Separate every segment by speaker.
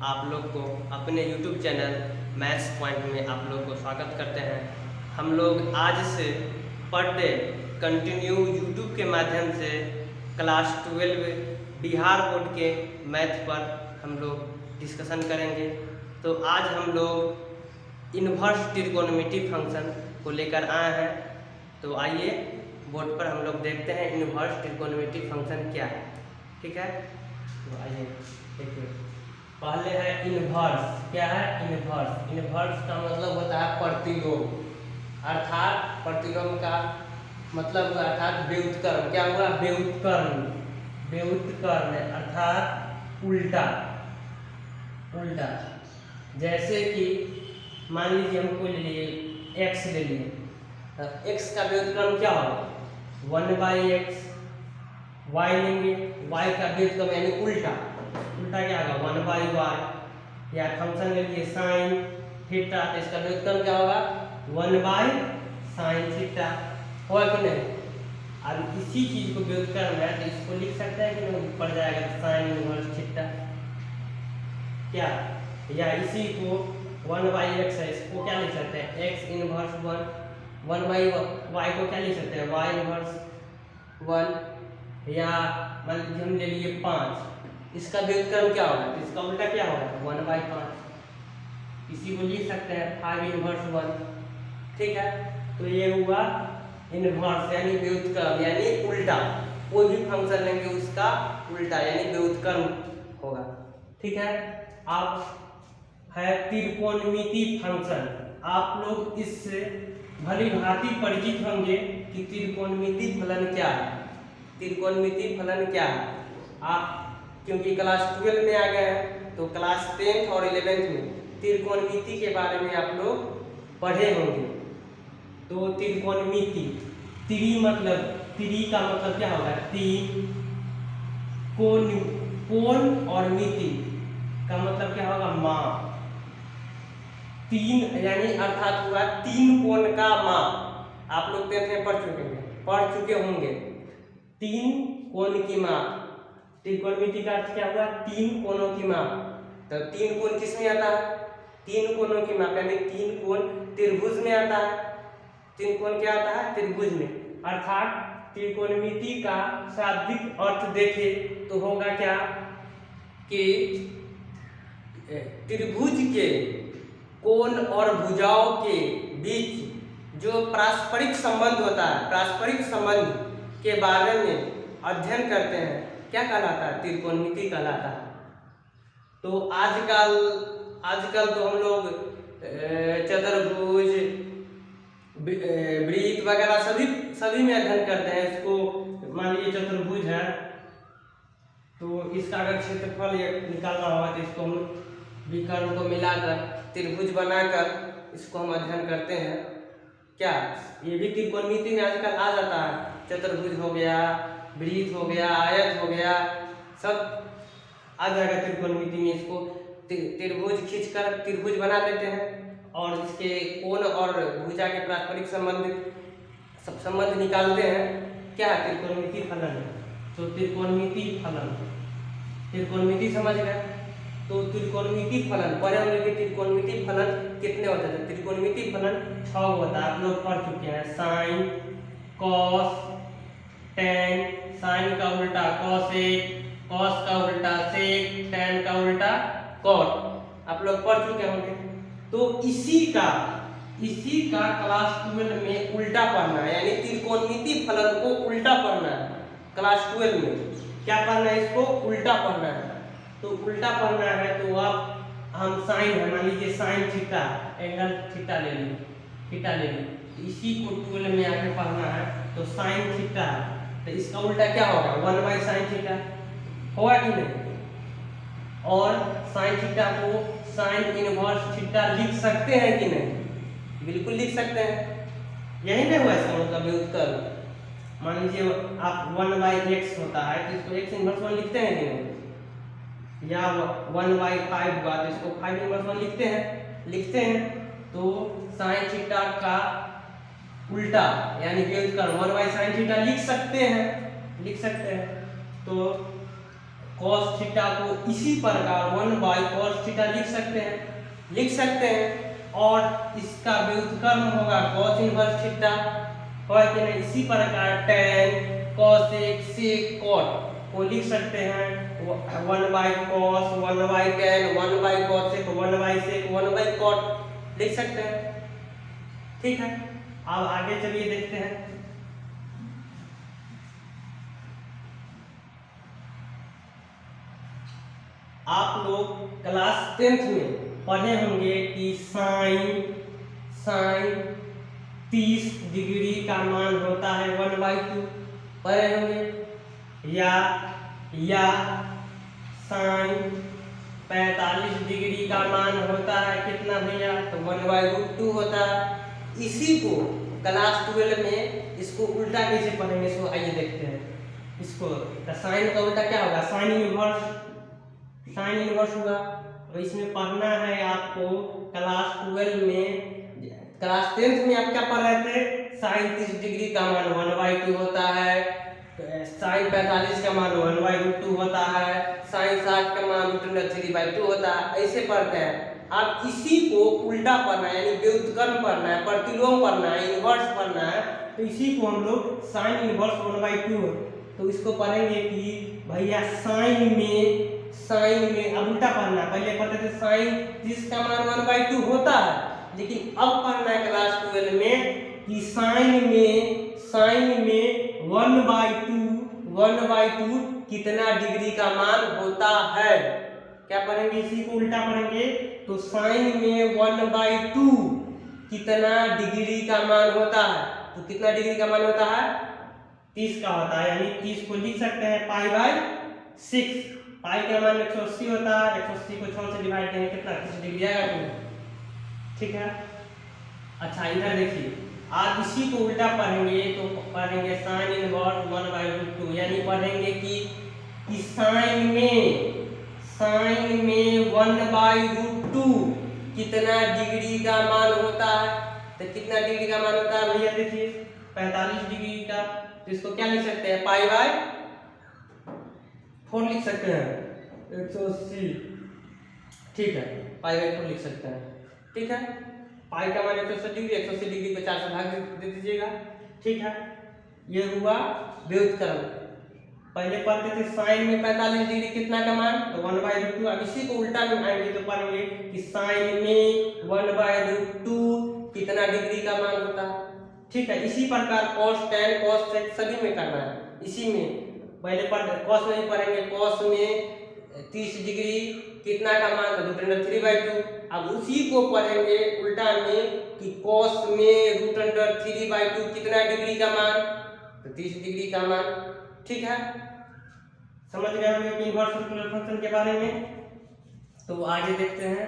Speaker 1: आप लोग को अपने YouTube चैनल मैथ्स पॉइंट में आप लोग को स्वागत करते हैं। हम लोग आज से पर डे कंटिन्यू YouTube के माध्यम से क्लास 12 बिहार बोर्ड के मैथ पर हम लोग डिस्कशन करेंगे। तो आज हम लोग इन्वर्स ट्रिगोनोमेट्री फंक्शन को लेकर आए हैं। तो आइए बोर्ड पर हम लोग देखते हैं इन्वर्स ट्रिगोनोमेट्री फंक्शन क्या है। ठीक है, तो आइए देखिए। पहले है इन्वर्स। क्या है इन्वर्स? इन्वर्स का मतलब होता है प्रतिलोम, अर्थात प्रतिलोम का मतलब हुआ अर्थात व्युत्क्रम। क्या हुआ? व्युत्क्रम। व्युत्क्रम अर्थात उल्टा। उल्टा जैसे कि मान लीजिए हमको ले लिए x ले लिए, x का व्युत्क्रम क्या होगा? 1/x। y लेंगे, y का व्युत्क्रम यानी उल्टा। उल्टा क्या होगा? 1/y। या फंक्शन ले लिए साइन थीटा, तो इसका व्युत्क्रम क्या होगा? 1/sin theta. होगा कि नहीं? अब इसी चीज को व्युत्क्रम है तो इसको लिख सकते हैं कि नहीं? पड़ जाएगा साइन इनवर्स थीटा। क्या? या इसी को 1/x है, इसको क्या लिख सकते हैं? x इनवर्स 1/y को क्या लिख सकते हैं? y inverse 1। या मान लीजिए हम ले लिए 5, इसका व्युत्क्रम क्या होगा? इसका उल्टा क्या होगा? 1/5। इसी को लिख सकते हैं 5 इनवर्स 1। ठीक है, तो ये हुआ इनवर्स यानी व्युत्क्रम यानी उल्टा। कोई भी फंक्शन लेंगे उसका उल्टा यानी व्युत्क्रम होगा। ठीक है, आप है त्रिकोणमिति फंक्शन। आप लोग इससे भली भांति परिचित होंगे कि त्रिकोणमिति फलन क्या है। त्रिकोणमिति फलन क्या है? आप क्योंकि क्लास 12 में आ गए हैं तो क्लास 10th और 11th में त्रिकोणमिति के बारे में आप लोग पढ़े होंगे। तो त्रिकोणमिति, त्रि मतलब त्रि का मतलब क्या होगा? तीन। कोण और मिति का मतलब क्या होगा? माप। तीन यानी अर्थात हुआ तीन कोण का माप। आप लोग 10th में पढ़ चुके होंगे। तीन कोण की माप। त्रिकोणमिति का अर्थ क्या हुआ? तीन कोणों की माप। तो तीन कोण किस में आता है? तीन कोणों की माप यानी तीन कोण त्रिभुज में आता है। तीन कोण क्या आता है? त्रिभुज में। अर्थात त्रिकोणमिति का शाब्दिक अर्थ देखें तो होगा क्या कि त्रिभुज के कोण और भुजाओं के बीच जो पारस्परिक संबंध होता है, पारस्परिक संबंध के बारे में अध्ययन करते हैं, क्या कहलाता है? त्रिकोणमिति कहलाता है। तो आजकल तो हम लोग चतुर्भुज, वृत्त वगैरह सभी में अध्ययन करते हैं। इसको मान लीजिए चतुर्भुज है तो इसका अगर क्षेत्रफल निकालना होगा तो इसको हम विकर्ण को मिलाकर त्रिभुज बनाकर इसको हम अध्ययन करते हैं। क्या ये भी त्रिकोणमिति में आजकल आ जाता है? चतुर्भुज हो गया, वृत्त हो गया, आयत हो गया, सब आ जाएगा त्रिकोणमिति में। इसको त्रिभुज खींचकर त्रिभुज बना देते हैं और इसके कोण और भुजा के पारस्परिक संबंध निकालते हैं। क्या है? त्रिकोणमिति फलन। तो त्रिकोणमिति फलन, त्रिकोणमिति समझ गए? तो त्रिकोणमिति फलन पढ़े होंगे कि त्रिकोणमिति फलन कितने होते हैं? त्रिकोणमिति फलन 6 होता है। आप लोग पढ़ चुके हैं। साइन, कॉस, टेन, साइन का उल्टा कॉसेक, कॉस का उल्टा सेक, टेन का उल्टा कॉट। आप लोग पढ़ चुके होंगे। तो इसी का क्लास 12 में उल्टा पढ़ना है, यानी त्रिकोणमिति फलन को उल्टा पढ़ना है। क्लास 12 में क्या पढ़ना है? इसको उल्टा पढ़ना है। तो उल्टा पढ़ना है तो आप हम साइन है, मान लीजिए साइन थीटा, एंगल थीटा ले लीजिए। इसी को 12 में आके पढ़ना है तो साइन थीटा, तो इसका उल्टा क्या होगा? 1/sin theta. होगा कि नहीं? और साइन थीटा को साइन इनवर्स थीटा लिख सकते हैं कि नहीं? बिल्कुल लिख सकते हैं। यही नहीं हुआ इसका मतलब व्युत्क्रम। मान लीजिए आप 1/x होता है तो इसको x इनवर्स 1 लिखते हैं कि नहीं? या 1/5 हुआ तो इसको 5 इनवर्स 1 लिखते हैं। तो साइन थीटा का उल्टा यानी व्युत्क्रम 1/sin थीटा लिख सकते हैं। तो cos थीटा को इसी प्रकार 1/cos थीटा लिख सकते हैं और इसका व्युत्क्रम होगा cos इनवर्स थीटा, और कि नहीं इसी प्रकार tan cosec sec cot को लिख सकते हैं 1/cos 1/tan 1/cosec 1/sec 1/cot लिख सकते हैं। ठीक है, अब आगे चलिए देखते हैं। आप लोग क्लास 10th में पढ़े होंगे कि साइन 30 डिग्री का मान होता है 1/2 पढ़े होंगे, या साइन 45 डिग्री का मान होता है कितना भैया, तो 1/√2 होता है। इसी को क्लास 12 में इसको उल्टा कैसे पढ़ेंगे, इसको आइए देखते हैं। इसको साइन का उल्टा क्या होगा, साइन इनवर्स होगा। तो इसमें पढ़ना है आपको क्लास 12 में, क्लास 10th में आप क्या पढ़ रहे थे, साइन 30 डिग्री का मान 1/2 होता है, साइन 45 का मान 1/√2 होता है, साइन 60 का मान √3/2 होता है, ऐसे पढ़ते हैं। आप इसी को उल्टा पढ़ना है, यानी व्युत्क्रम पढ़ना है, प्रतिलोम पढ़ना है, इनवर्स पढ़ना है। तो इसी को हम लोग साइन इनवर्स 1/2, तो इसको पढ़ेंगे कि भैया साइन में अब उल्टा पढ़ना, पहले पढ़ते थे साइन 30 का मान 1/2 होता है, लेकिन अब पढ़ना है क्लास 12 में कि साइन में 1/2 कितना डिग्री का मान होता है। क्या पढ़ेंगे, इसी को उल्टा पढ़ेंगे। तो साइन में 1/2 कितना डिग्री का मान होता है, तो कितना डिग्री का मान होता है, 30 का होता है, यानी 30 को लिख सकते हैं π/6। पाई का मान 180 होता है, 180 को 6 से डिवाइड करेंगे कितना, 30 डिग्री आएगा। ठीक है, अच्छा इधर देखिए, आप इसी को उल्टा पढ़ेंगे तो पढ़ेंगे साइन इनवर्स 1/√2, यानी पढ़ेंगे कि साइन में 1/√2 कितना डिग्री का मान होता है। तो कितना डिग्री का मान होता है भैया, देखिए 45 डिग्री का, तो इसको क्या लिख सकते हैं, π/4 लिख सकते हैं, 180। ठीक है, π/4 लिख सकते हैं। ठीक है, पाई का मान 180 डिग्री, 180 डिग्री को 4 से भाग दे दीजिएगा। ठीक है, ये हुआ व्युत्क्रम। पहले पढ़ते थे साइन में 45 डिग्री कितना का मान, तो 1/√2। अब इसी को उल्टा में आएंगे तो पढ़ेंगे कि साइन में 1/√2 कितना डिग्री का मान होता है। ठीक है, इसी प्रकार cos tan cos sec सभी में करना है। इसी में पहले cos में ही पढ़ेंगे, cos में 30 डिग्री कितना का मान, तो √3/2। अब उसी को पढ़ेंगे उल्टा में कि cos में √3/2 कितना डिग्री का मान, तो 30 डिग्री का मान। ठीक है, समझ गए होंगे कि इनवर्स सर्कुलर फंक्शन के बारे में। तो आगे देखते हैं।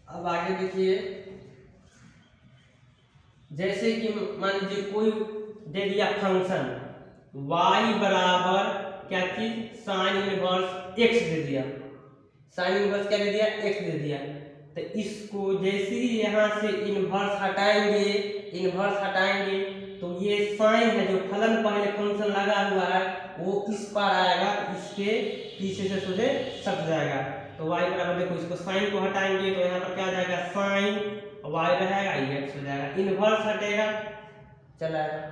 Speaker 1: अब आगे देखिए, जैसे कि मान लीजिए कोई दे दिया फंक्शन y बराबर क्या चीज, साइन इनवर्स x दे दिया, साइन इनवर्स क्या दे दिया, x दे दिया। तो इसको जैसे ही यहाँ से इनवर्स हटाएंगे तो ये साइन है, जो फलन पहले फंक्शन लगा हुआ है वो इस पर आएगा, इसके पीछे से सीधे सट जाएगा। तो y बराबर, देखो इसको साइन को हटाएंगे तो यहाँ पर क्या आ जाएगा, साइन y रहेगा, ये x हो जाएगा, इनवर्स हटेगा चला आएगा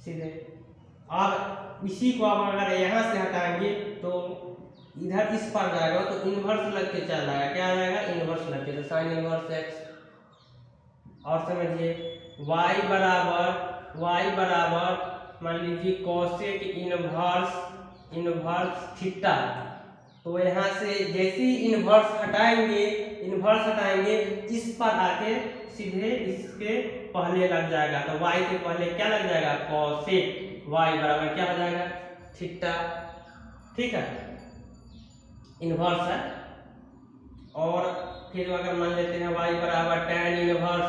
Speaker 1: सीधे। अब इसी को अब अगर यहाँ से हटाएंगे तो इधर इस पर जाएगा, तो इनवर्स लग के चला आएगा, क्या आ जाएगा, इनवर्स लग के, तो साइन इनवर्स x। और समझिए y बराबर मान लीजिए कोसेक इनवर्स थीटा। तो यहाँ से जैसे ही इनवर्स हटाएंगे इस पर आके सीधे इसके पहले लग जाएगा, तो y के पहले क्या लग जाएगा, कोसेक y बराबर क्या हो जाएगा, थीटा। ठीक है, इनवर्स है। और फिर अगर मान लेते हैं y बराबर tan इनवर्स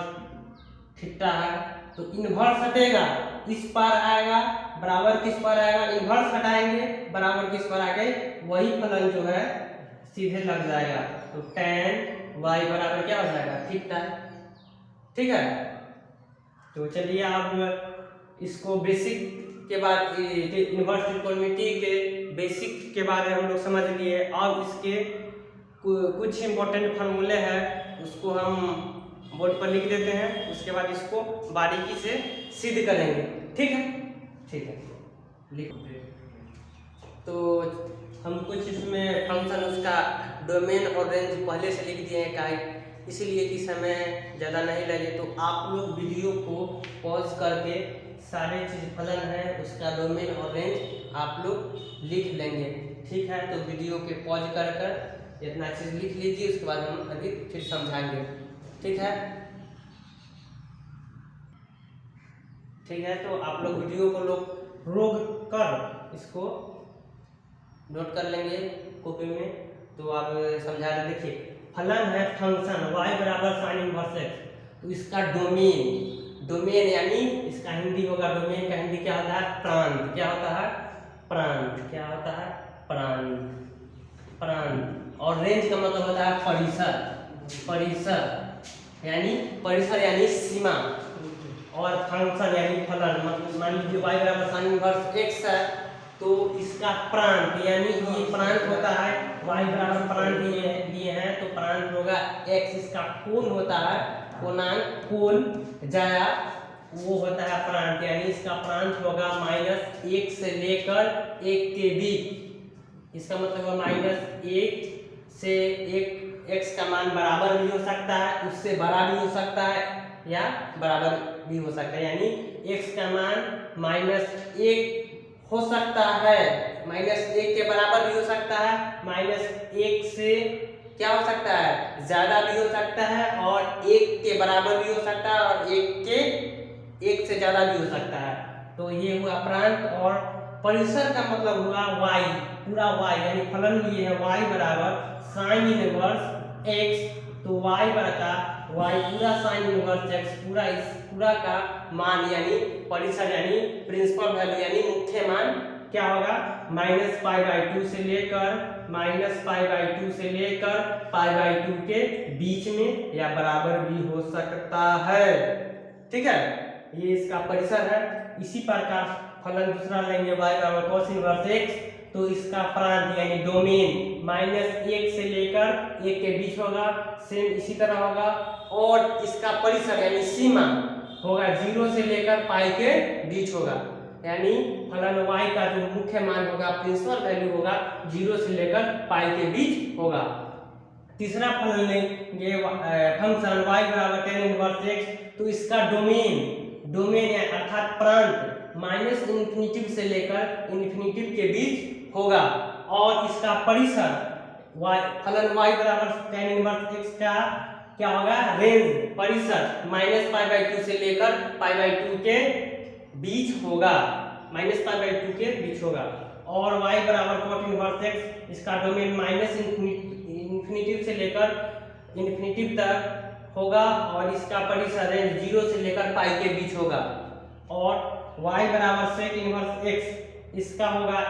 Speaker 1: थीटा है, तो इनवर्स हटेगा, इस पर आएगा, बराबर किस पर आएगा, इनवर्स हटाएंगे, बराबर किस पर आगे, वही फलन जो है सीधे लग जाएगा, तो tan y बराबर क्या हो जाएगा, थीटा। ठीक है, तो चलिए अब इसको बेसिक के बाद इनवर्स ट्रिग्नोमेट्री के बेसिक के बारे में हम लोग समझ लिए। अब इसके कुछ इम्पोर्टेंट फार्मूले हैं, उसको हम बोर्ड पर लिख देते हैं, उसके बाद इसको बारीकी से सिद्ध करेंगे। ठीक है, ठीक है, लिख दे। तो हम कुछ इसमें फंक्शन, उसका डोमेन और रेंज पहले से लिख दिए हैं काहे, इसीलिए कि समय ज़्यादा नहीं लगे। तो आप लोग वीडियो को पॉज करके सारे चीज़ फलन है उसका डोमेन और रेंज आप लोग लिख लेंगे। ठीक है, तो वीडियो के पॉज कर इतना चीज़ लिख लीजिए, उसके बाद हम अभी फिर समझाएंगे। ठीक है, ठीक है, तो आप लोग वीडियो को लोग रोक कर इसको नोट कर लेंगे कॉपी में। तो आप समझा रहे, देखिए फलन है फंक्शन y बराबर साइन इनवर्स x, तो इसका डोमेन यानी इसका हिंदी होगा, डोमेन का हिंदी क्या होता है, प्रांत। क्या होता है, प्रांत। क्या होता है, प्रांत, प्रांत। और रेंज का मतलब होता है परिसर, परिसर यानी सीमा। और फंक्शन यानी फलन, मतलब मान लीजिए y बराबर साइन इनवर्स x है, तो इसका प्रांत यानी ये प्रांत होता है, y बराबर प्रांत दिए हैं, तो प्रांत होगा x। इसका कोण होता है, कोणांक, कोण जाया, वो होता है प्रांत, यानी इसका प्रांत होगा -1 से लेकर 1 के बीच। इसका मतलब है -1 से 1, x का मान बराबर भी हो सकता है, उससे बड़ा भी हो सकता है, या बराबर भी हो सकता है, यानी x का मान -1 हो सकता है, -1 के बराबर भी हो सकता है, -1 से क्या हो सकता है, ज्यादा भी हो सकता है, और 1 के बराबर भी हो सकता है, और 1 से ज्यादा भी हो सकता है। तो ये हुआ प्रांत। और परिसर का मतलब हुआ y, पूरा y, यानी फलन लिए है y बराबर साइन इनवर्स x, तो y बराबर y पूरा साइन इनवर्स x, पूरा का मान यानी परिसर यानी प्रिंसिपल वैल्यू यानी मुख्य मान क्या होगा, -π/2 से लेकर -π/2 से लेकर π/2 के बीच में या बराबर भी हो सकता है। ठीक है, ये इसका परिसर है। इसी प्रकार फलन दूसरा लेंगे y बराबर cos इनवर्स x, तो इसका प्रांत यानी डोमेन -1 से लेकर 1 के बीच होगा, सेम इसी तरह होगा। और इसका परिसर यानी सीमा होगा 0 से लेकर पाई के बीच होगा, यानी फलन y का जो मुख्य मान होगा, प्रिंसिपल वैल्यू होगा, 0 से लेकर पाई के बीच होगा। तीसरा फलन लेंगे फंक्शन y बराबर tan इनवर्स x, तो इसका डोमेन अर्थात प्रांत -∞ से लेकर ∞ के बीच होगा। और इसका परिसर फलन y बराबर tan इनवर्स x का क्या होगा, रेंज, परिसर -π/2 से लेकर π/2 के बीच होगा, -π/2 के बीच होगा। और y बराबर cot इनवर्स x, इसका डोमेन -∞ से लेकर ∞ तक होगा, और इसका परिसर रेंज 0 से लेकर पाई के बीच होगा। और y बराबर sec इनवर्स x, इसका होगा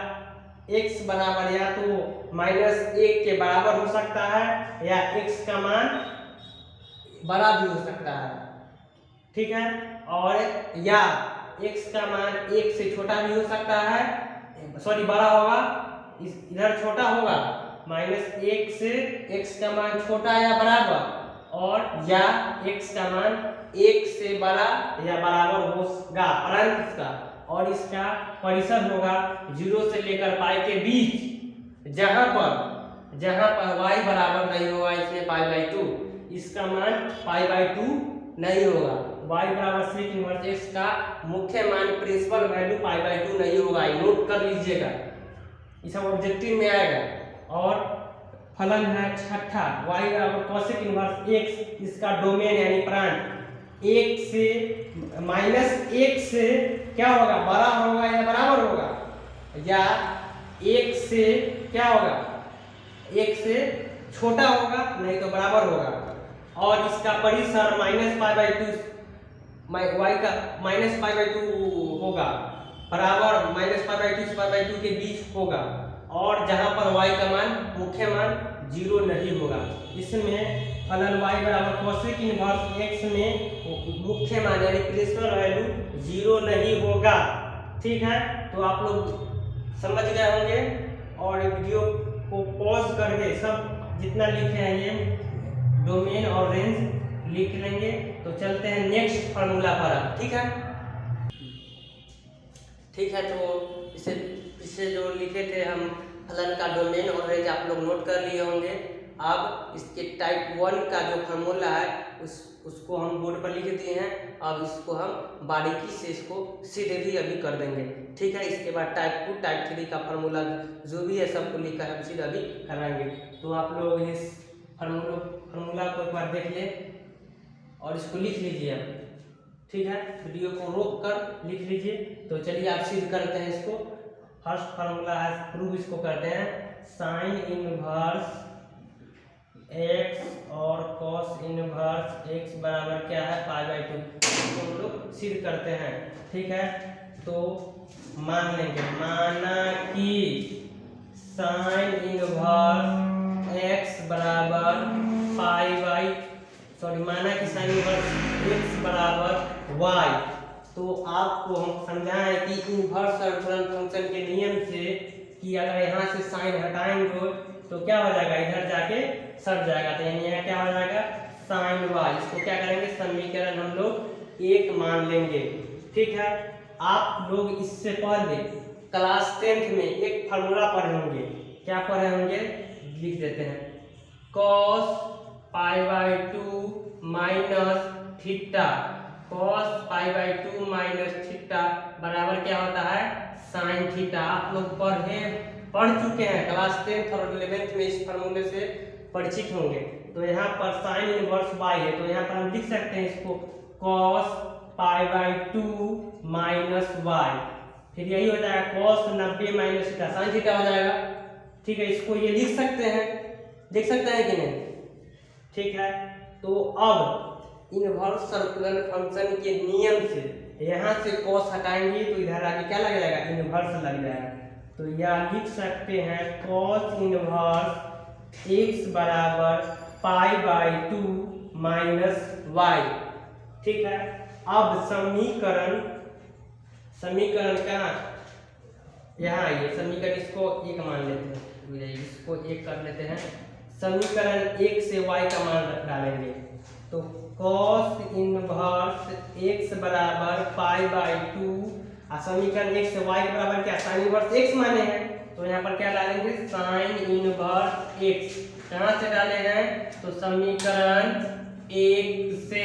Speaker 1: x बराबर या तो -1 के बराबर हो सकता है, या x का मान बड़ा भी हो सकता है। ठीक है, और या x का मान 1 से छोटा भी हो सकता है, सॉरी बड़ा होगा, इधर छोटा होगा, -1 से x का मान छोटा या बराबर, और या x का मान 1 से बड़ा या बराबर होगा प्रांत इसका। और इसका परिसर होगा 0 से लेकर पाई के बीच, जहां पर y बराबर नहीं होगा इसमें π/2, इसका मान π/2 नहीं होगा। y बराबर sec इनवर्स x का मुख्य मान प्रिंसिपल वैल्यू π/2 नहीं होगा, नोट कर लीजिएगा, ये सब ऑब्जेक्टिव में आएगा। और फलन है छठा y बराबर cosec इनवर्स x, इसका डोमेन यानी प्रांत 1 से क्या होगा, बड़ा होगा या बराबर होगा, या 1 से क्या होगा, 1 से छोटा होगा नहीं तो बराबर होगा। और इसका परिसर -π/2 y का -π/2 होगा, बराबर -π/2 से π/2 के बीच होगा, और जहां पर y का मान मुख्य मान 0 नहीं होगा। इसमें फलन y बराबर cosec इनवर्स x में मुख्य मान यानी प्रिंसिपल वैल्यू 0 नहीं होगा। ठीक है, तो आप लोग समझ गए होंगे। और वीडियो को पॉज करके सब जितना लिखे हैं ये डोमेन और रेंज लिख लेंगे। तो चलते हैं नेक्स्ट फार्मूला पर अब, ठीक है। ठीक है, तो इसे जो लिखे थे हम फलन का डोमेन और रेंज आप लोग नोट कर लिए होंगे। अब इसके टाइप 1 का जो फार्मूला है उसको हम बोर्ड पर लिख दिए हैं। अब इसको हम बारीकी से इसको सीधे भी अभी कर देंगे, ठीक है। इसके बाद टाइप 2 टाइप 3 का फार्मूला जो भी है सबको लिखकर हम सीधा भी कराएंगे। तो आप लोग इस फार्मूला को एक बार देख ले और इसको लिख लीजिए आप, ठीक है। वीडियो को रोक कर लिख लीजिए। तो चलिए आप सिद्ध करते हैं इसको। फर्स्ट फार्मूला है, प्रूव इसको करते हैं। साइन इनवर्स x और कॉस इनवर्स x बराबर क्या है, π/2। इसको हम लोग सिद्ध करते हैं, ठीक है। तो मान लेंगे, माना कि साइन इनवर्स x बराबर माना कि साइन इनवर्स x बराबर y। तो आपको हम समझाएं कि इनवर्स सर्कुलर फंक्शन के नियम से कि अगर यहाँ से साइन हटाएंगे तो क्या हो जाएगा, इधर जाके सट जाएगा। तो यानी यहाँ क्या हो जाएगा, साइन y। इसको क्या करेंगे, समीकरण हम लोग 1 मान लेंगे, ठीक है। आप लोग इससे पहले क्लास 10th में एक फार्मूला पढ़े होंगे। क्या पढ़े होंगे, लिख देते हैं। cos π/2 minus theta, cos π/2 minus theta बराबर क्या होता है, साइन थीटा। आप लोग पढ़ चुके हैं, क्लास 10th और 11th में इस फार्मूले से परिचित होंगे। तो यहाँ पर साइन इनवर्स y है, तो यहाँ पर हम लिख सकते हैं इसको cos π/2 माइनस y। फिर यही हो जाएगा cos 90 minus theta, sine theta हो जाएगा, ठीक है। इसको ये लिख सकते हैं, देख सकते हैं कि नहीं, ठीक है। तो अब इनवर्स सर्कुलर फंक्शन के नियम से यहाँ से cos हटाएंगे तो इधर आगे क्या लग जाएगा, इनवर्स लग जाएगा। तो यह लिख सकते हैं cos इनवर्स x बराबर π/2 माइनस y, ठीक है। अब समीकरण कहाँ, यहाँ आइए, समीकरण इसको 1 मान लेते हैं, इसको 1 कर लेते हैं। समीकरण 1 से y का मान डालेंगे। तो cos इनवर्स x बराबर π/2 समीकरण 1 से y के बराबर क्या, साइन इनवर्स x माने हैं। तो यहाँ पर क्या डालेंगे, साइन इनवर्स x। कहाँ से डाले हैं, तो समीकरण 1 से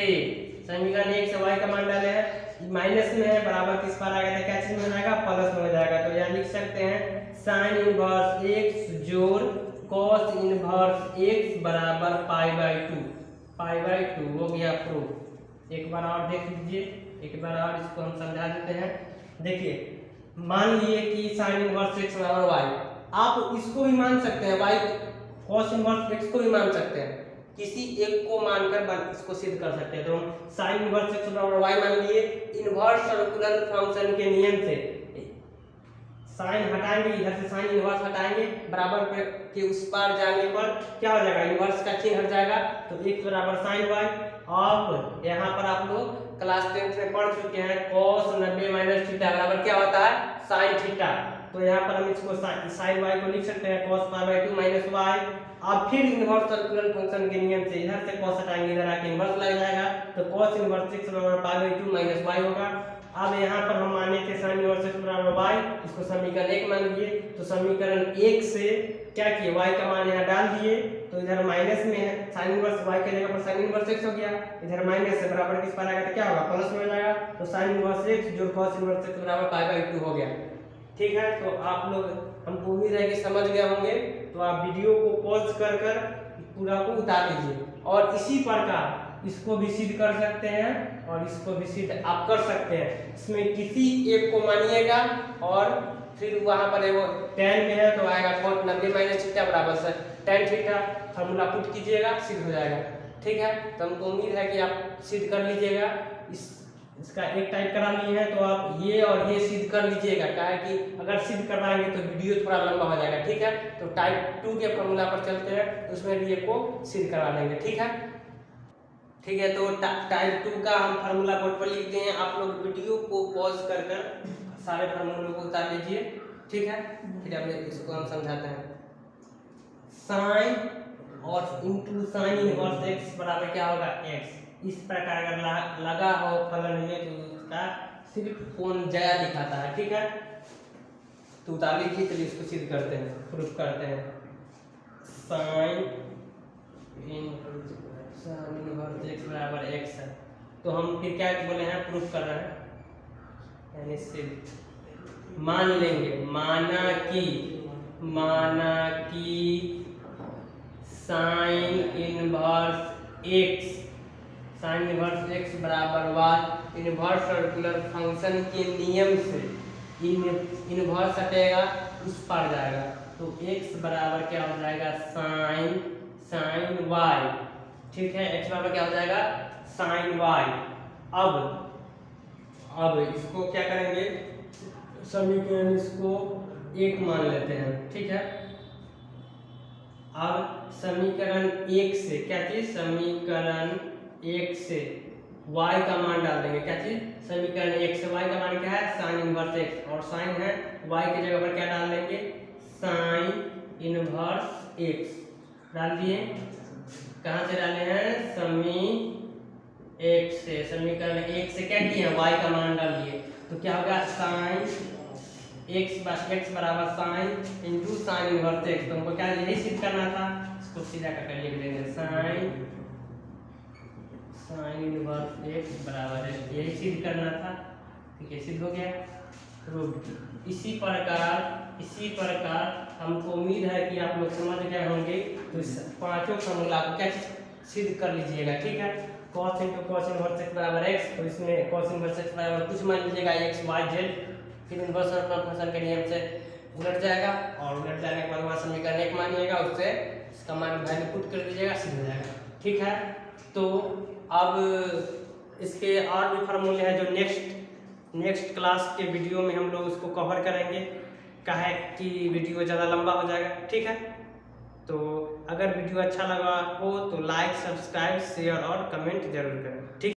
Speaker 1: y का मान डाले हैं। माइनस में है, बराबर किस पर आ गया था, क्या चीज में आएगा, प्लस में हो जाएगा। तो यहाँ लिख सकते हैं साइन इनवर्स x जोड़ cos इनवर्स x बराबर π/2 हो गया प्रूफ। एक बार और देख लीजिए, एक बार और इसको हम समझा देते हैं। देखिए, मान लिए कि साइन इनवर्स x बराबर y, आप इसको भी मान सकते हैं, y cos इनवर्स x को भी मान सकते हैं, किसी एक को मानकर इसको सिद्ध कर सकते हैं। तो हम साइन इनवर्स x बराबर y मान लिए। इनवर्स सर्कुलर फंक्शन के नियम से साइन हटाएंगे, इधर से साइन इनवर्स हटाएंगे, बराबर के उस पार जाने पर क्या हो जाएगा, इनवर्स का चिन्ह हट जाएगा। तो x बराबर साइन y। अब यहाँ पर आप लोग क्लास 10th में पढ़ चुके हैं, cos 90 माइनस थीटा बराबर क्या होता है, साइन थीटा। तो यहाँ पर हम इसको साइन y को लिख सकते हैं cos π/2 माइनस y। अब फिर इनवर्स सर्कुलर फंक्शन के नियम से इधर से cos हटाएंगे, इधर आके इनवर्स लग जाएगा। तो cos इनवर्स x बराबर π/2 माइनस y होगा। अब यहाँ पर हम माने थे साइन इनवर्स x बराबर y, इसको समीकरण 1 मान लिए। तो समीकरण 1 से क्या किए, y का मान यहाँ डाल दिए। तो इधर माइनस में है, साइन इनवर्स y के जगह पर साइन इनवर्स x हो गया, इधर माइनस से बराबर किस पर आएगा, तो क्या होगा, प्लस में हो जाएगा। तो साइन इनवर्स x जोड़ cos इनवर्स x बराबर π/2 हो गया, ठीक है। तो आप लोग, हमको उम्मीद है कि समझ गए होंगे। तो आप वीडियो को पॉज कर पूरा को उतार लीजिए और इसी प्रकार इसको भी सिद्ध कर सकते हैं और इसको भी सिद्ध आप कर सकते हैं। इसमें किसी एक को मानिएगा और फिर वहां पर वो tan में है तो आएगा cos 90 माइनस थीटा बराबर tan थीटा, फार्मूला पुट कीजिएगा, सिद्ध हो जाएगा, ठीक है। तो हमको उम्मीद है कि आप सिद्ध कर लीजिएगा। इसका एक टाइप करा लिए हैं तो आप ये और ये सिद्ध कर लीजिएगा, क्या है कि अगर सिद्ध करवाएंगे तो वीडियो थोड़ा लंबा हो जाएगा, ठीक है। तो टाइप 2 के फार्मूला पर चलते हैं, उसमें भी ये को सिद्ध करा लेंगे, ठीक है। ठीक है, तो टाइप 2 का हम फार्मूला बोर्ड पर लिखते हैं। आप लोग वीडियो को पॉज कर सारे फार्मूलों को उतार लीजिए ठीक है। फिर अब इसको हम समझाते हैं। साइन और इंटू साइन इनवर्स एक्स बराबर क्या होगा, एक्स। इस प्रकार अगर लगा हो फलन में तो उसका सिर्फ कोण ज्या दिखाता है, ठीक है। तो उतार लीजिए, चलिए इसको सिद्ध करते हैं, प्रूफ करते हैं। साइन इनवर्स एक्स बराबर एक्स है, तो हम फिर क्या बोले हैं, प्रूफ कर रहे हैं, यानी सिर्फ मान लेंगे, माना कि साइन इनवर्स एक्स बराबर वाई, इनवर्स सर्कुलर फंक्शन के नियम से इनवर्स हटेगा उस पर जाएगा, तो x बराबर क्या हो जाएगा, साइन वाई, ठीक है। x बराबर क्या हो जाएगा, साइन वाई। अब इसको क्या करेंगे, समीकरण इसको एक मान लेते हैं, ठीक है। अब समीकरण एक से क्या चीज, समीकरण एक से y का मान डाल देंगे, क्या चीज, समीकरण एक से y का मान क्या है, साइन इनवर्स x, और साइन है y की जगह पर क्या डाल देंगे, साइन इनवर्स x डाल दिए। कहाँ से डाले हैं, समीकरण एक से क्या किए, y का मान डाल दिए, तो क्या होगा, साइन x बराबर sine into sine inverse x। तो हमको क्या यही सिद्ध करना था, इसको सीधा करके लिख देंगे, साइन इनवर्स x बराबर है, यही सिद्ध करना था, ठीक है, सिद्ध हो गया, प्रूव। इसी प्रकार हमको उम्मीद है कि आप लोग समझ गए होंगे। तो पांचों फॉर्मूला को क्या सिद्ध कर लीजिएगा, ठीक है। cos into cos inverse x बराबर x, तो इसमें cos इनवर्स x बराबर कुछ मान लीजिएगा x y z, फिर इनवर्स फंक्शन के नियम से उलट जाएगा, और उलट जाने के बाद वहाँ समीकरण एक मानिएगा, उससे इसका मान वैल्यू पुट कर दीजिएगा, सिद्ध हो जाएगा, ठीक है। तो अब इसके और भी फार्मूले हैं जो नेक्स्ट क्लास के वीडियो में हम लोग उसको कवर करेंगे, काहे कि वीडियो ज़्यादा लंबा हो जाएगा, ठीक है। तो अगर वीडियो अच्छा लगा हो तो लाइक, सब्सक्राइब, शेयर और कमेंट जरूर करें, ठीक।